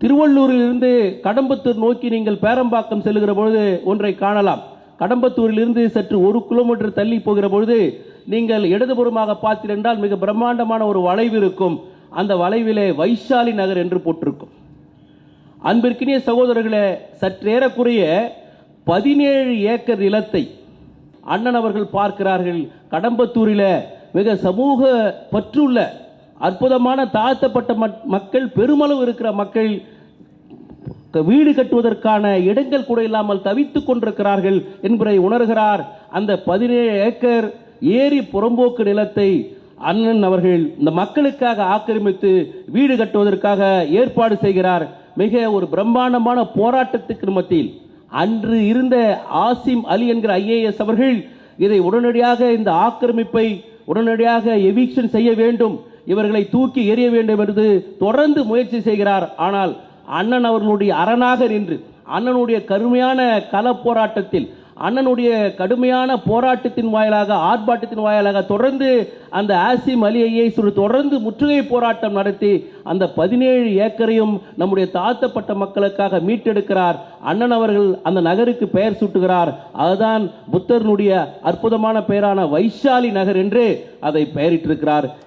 திருவள்ளூரிலிருந்து கடம்பத்தூர் நோக்கி நீங்கள் பேரம்பாக்கம் செல்லுகிற பொழுது ஒன்றை காணலாம். கடம்பத்தூரிலிருந்து சற்று 1 கிலோமீட்டர் தள்ளி போகிற பொழுது நீங்கள் இடதுபுறமாக பார்த்தீர்கள் மிக பிரம்மாண்டமான ஒரு வளைவு இருக்கும். அந்த வளைவிலே வைஷாலி நகர் என்று போட்டிருக்கும். அன்பிற்கினிய சகோதரர்களே, சற்றேறக்குறைய 17 ஏக்கர் நிலத்தை அண்ணன் அவர்கள் பார்க்கிறார்கள். கடம்பத்தூரில் மிக சமூக பற்றுள்ள அற்புதமான தாழ்த்தப்பட்ட மக்கள், பெருமளவு இருக்கிற மக்கள் வீடு கட்டுவதற்கான இடங்கள் கூட இல்லாமல் தவித்துக் கொண்டிருக்கிறார்கள் என்பதை உணர்கிறார். அந்த 17 ஏக்கர் ஏரி புறம்போக்கு நிலத்தை அண்ணன் அவர்கள் இந்த மக்களுக்காக ஆக்கிரமித்து வீடு கட்டுவதற்காக ஏற்பாடு செய்கிறார். மிக ஒரு பிரம்மாண்டமான போராட்டத்துக்கு மத்தியில் அன்று இருந்த ஆசிம் அலி என்கிற IAS அவர்கள் இதை உடனடியாக இந்த ஆக்கிரமிப்பை உடனடியாக எவிக்ஷன் செய்ய வேண்டும், இவர்களை தூக்கி எறிய வேண்டும் என்று தொடர்ந்து முயற்சி செய்கிறார். ஆனால் அண்ணன் அவர்களுடைய அரணாக நின்று அண்ணனுடைய கடுமையான கள போராட்டத்தில் அண்ணனுடைய கடுமையான போராட்டத்தின் வாயிலாக ஆர்ப்பாட்டத்தின் வாயிலாக தொடர்ந்து அந்த ஆசிம் அலி IAS தொடர்ந்து முற்றுகை போராட்டம் நடத்தி அந்த 17 ஏக்கரையும் நம்முடைய தாழ்த்தப்பட்ட மக்களுக்காக மீட்டெடுக்கிறார். அண்ணன் அவர்கள் அந்த நகருக்கு பெயர் சூட்டுகிறார். அதுதான் புத்தருடைய அற்புதமான பெயரான வைஷாலி நகர் என்று அதை பெயரிட்டிருக்கிறார்.